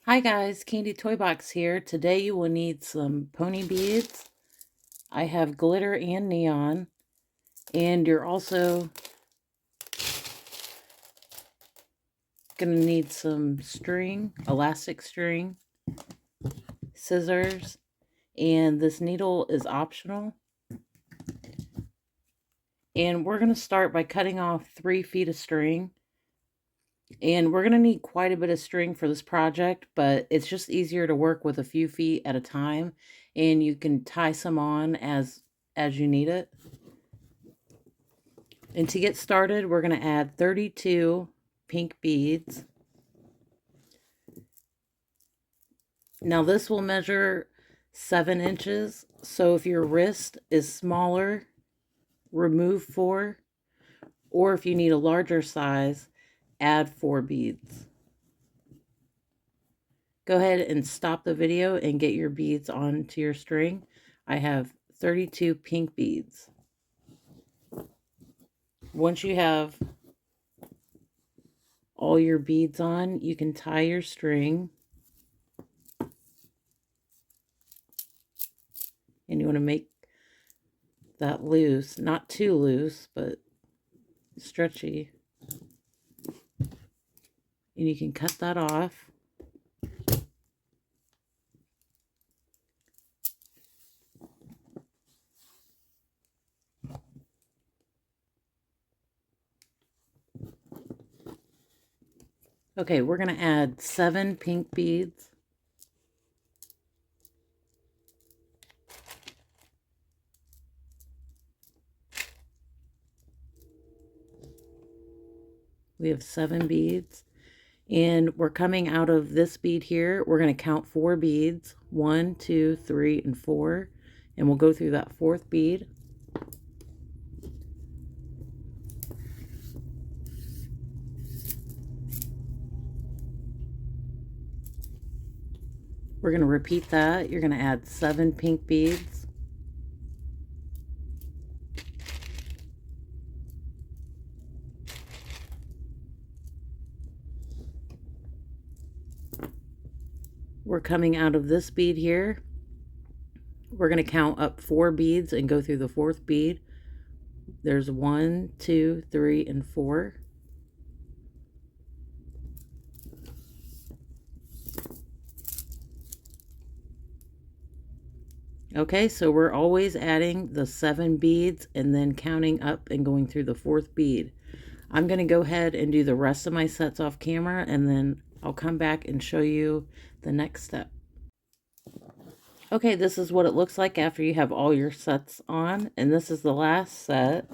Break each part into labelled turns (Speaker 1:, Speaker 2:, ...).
Speaker 1: Hi guys, Candy Toy Box here. Today you will need some pony beads. I have glitter and neon. And you're also going to need some string, elastic string, scissors, and this needle is optional. And we're going to start by cutting off 3 feet of string. And we're going to need quite a bit of string for this project, but it's just easier to work with a few feet at a time. And you can tie some on as you need it. And to get started, we're going to add 32 pink beads. Now this will measure 7 inches. So if your wrist is smaller, remove 4. Or if you need a larger size, add 4 beads. Go ahead and stop the video and get your beads onto your string. I have 32 pink beads. Once you have all your beads on, you can tie your string. And you want to make that loose, not too loose, but stretchy. And you can cut that off. Okay, we're going to add 7 pink beads. We have 7 beads. And we're coming out of this bead here. We're going to count 4 beads. 1, 2, 3, and 4. And we'll go through that 4th bead. We're going to repeat that. You're going to add 7 pink beads. We're coming out of this bead here. We're going to count up 4 beads and go through the 4th bead. There's 1, 2, 3, and 4. Okay, so we're always adding the 7 beads and then counting up and going through the 4th bead. I'm going to go ahead and do the rest of my sets off camera, and then I'll come back and show you the next step. Okay, this is what it looks like after you have all your sets on, and this is the last set.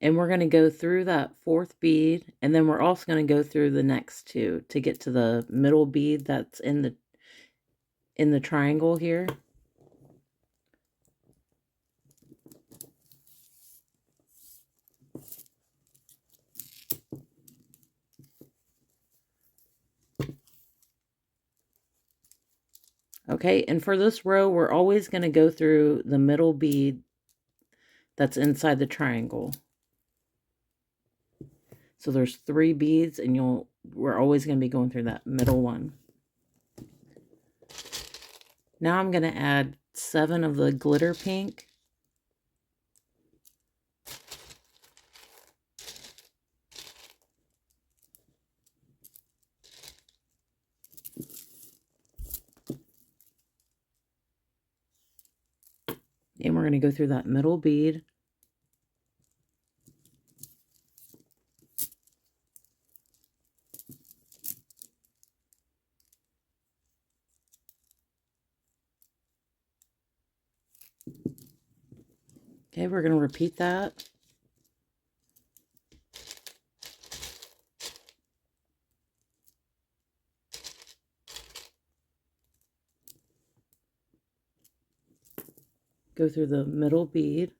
Speaker 1: And we're going to go through that 4th bead, and then we're also going to go through the next 2 to get to the middle bead that's in the triangle here. Okay, and for this row, we're always going to go through the middle bead that's inside the triangle. So there's 3 beads, and we're always going to be going through that middle one. Now I'm going to add 7 of the glitter pink. And we're going to go through that middle bead. Okay, we're going to repeat that. Go through the middle bead.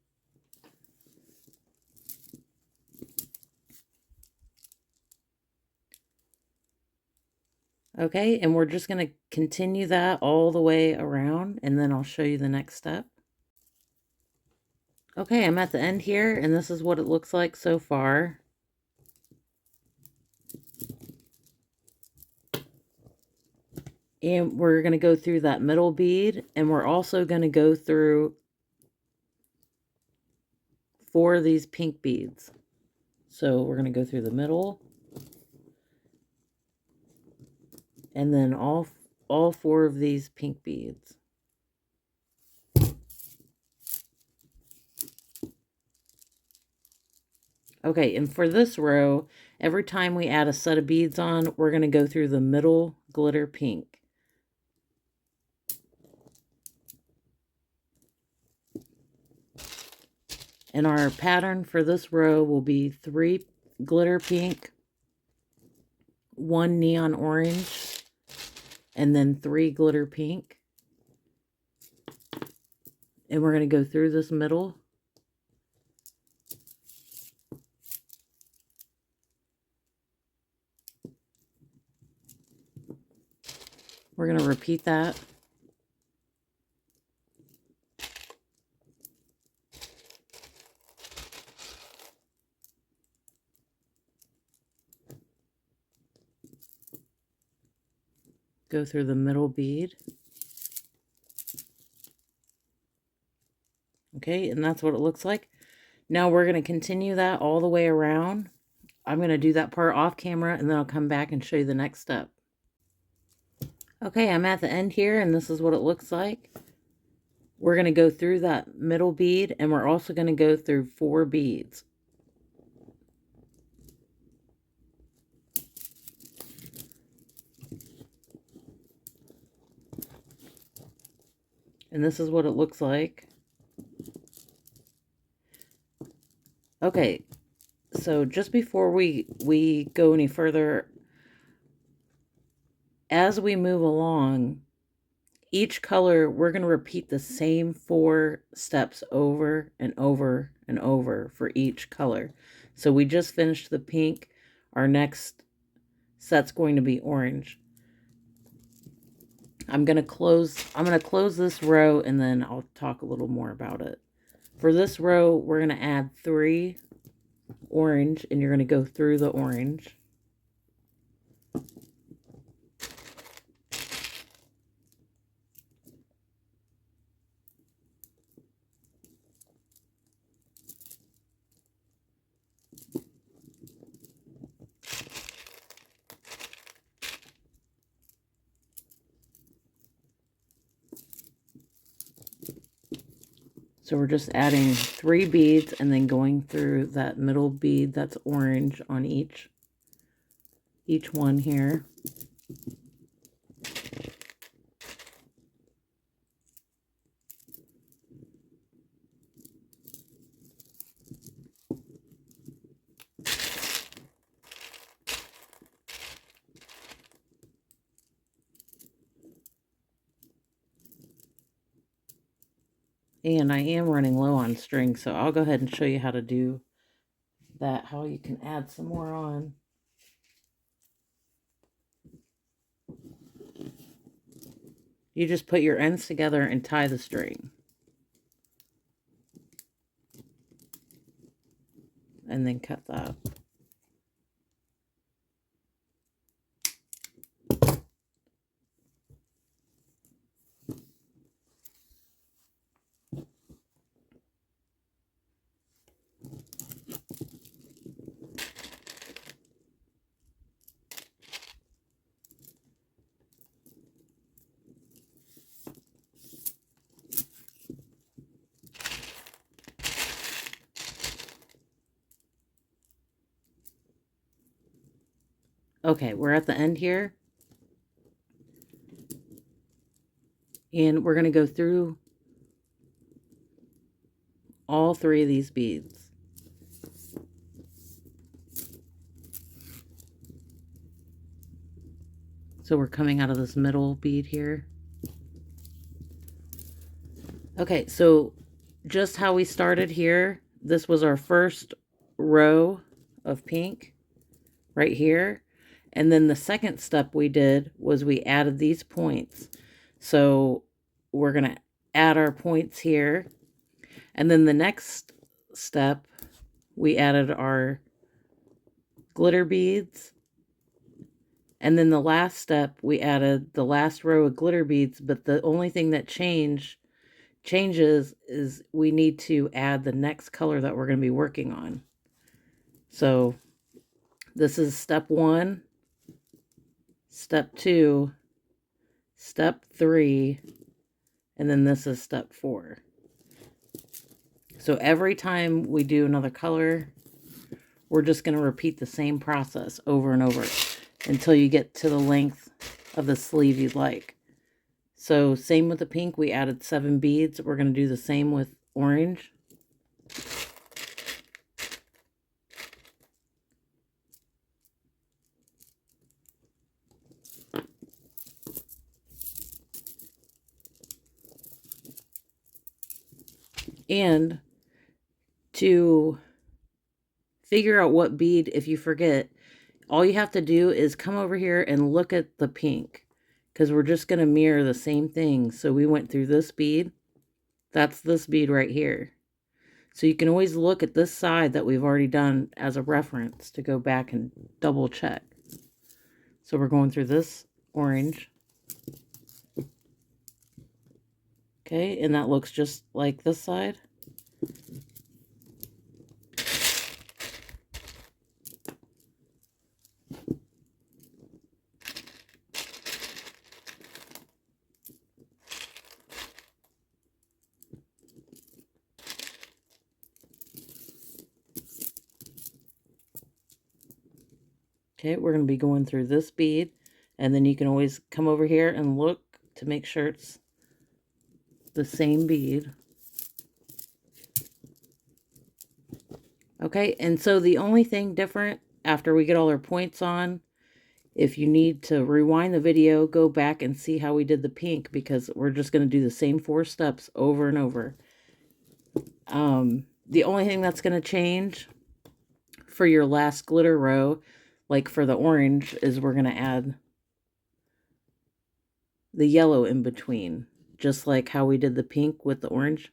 Speaker 1: Okay, and we're just going to continue that all the way around, and then I'll show you the next step. Okay, I'm at the end here, and this is what it looks like so far. And we're going to go through that middle bead, and we're also going to go through 4 of these pink beads. So we're going to go through the middle, and then all 4 of these pink beads. Okay, and for this row, every time we add a set of beads on, we're going to go through the middle glitter pink. And our pattern for this row will be 3 glitter pink, 1 neon orange, and then 3 glitter pink. And we're going to go through this middle. We're going to repeat that. Go through the middle bead. Okay, and that's what it looks like. Now we're going to continue that all the way around. I'm going to do that part off camera, and then I'll come back and show you the next step. Okay, I'm at the end here, and this is what it looks like. We're going to go through that middle bead, and we're also going to go through 4 beads. And this is what it looks like. Okay, so just before we go any further, as we move along, each color, we're going to repeat the same 4 steps over and over and over for each color. So we just finished the pink. Our next set's going to be orange. I'm going to close this row, and then I'll talk a little more about it. For this row, we're going to add 3 orange, and you're going to go through the orange. So we're just adding 3 beads and then going through that middle bead that's orange on each one here. And I am running low on string, so I'll go ahead and show you how to do that, how you can add some more on. You just put your ends together and tie the string. And then cut that. Okay, we're at the end here. And we're going to go through all 3 of these beads. So we're coming out of this middle bead here. Okay, so just how we started here, this was our first row of pink right here. And then the second step we did was we added these points. So we're going to add our points here. And then the next step, we added our glitter beads. And then the last step, we added the last row of glitter beads, but the only thing that changes is we need to add the next color that we're going to be working on. So this is step 1, step 2, step 3, and then this is step 4. So every time we do another color, we're just going to repeat the same process over and over until you get to the length of the sleeve you'd like. So same with the pink, we added 7 beads. We're going to do the same with orange. And to figure out what bead, if you forget, all you have to do is come over here and look at the pink, because we're just going to mirror the same thing. So we went through this bead. That's this bead right here. So you can always look at this side that we've already done as a reference to go back and double check. So we're going through this orange. Okay, and that looks just like this side. Okay, we're going to be going through this bead, and then you can always come over here and look to make sure it's the same bead. Okay, and so the only thing different after we get all our points on, if you need to rewind the video, go back and see how we did the pink, because we're just going to do the same 4 steps over and over. The only thing that's going to change for your last glitter row, like for the orange, is we're going to add the yellow in between, just like how we did the pink with the orange.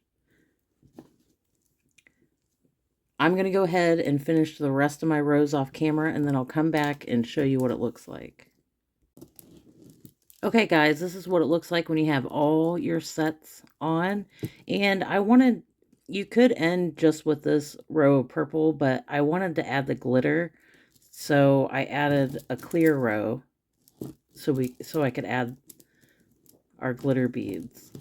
Speaker 1: I'm going to go ahead and finish the rest of my rows off camera, and then I'll come back and show you what it looks like. Okay, guys, this is what it looks like when you have all your sets on. And you could end just with this row of purple, but I wanted to add the glitter. So I added a clear row so I could add our glitter beads.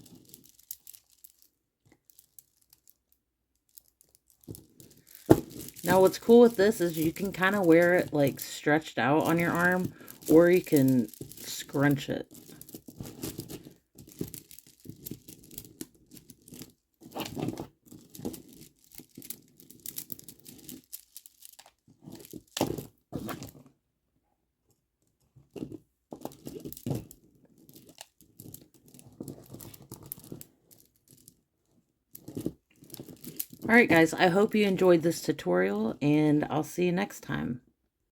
Speaker 1: Now what's cool with this is you can kind of wear it like stretched out on your arm, or you can scrunch it. Alright guys, I hope you enjoyed this tutorial, and I'll see you next time.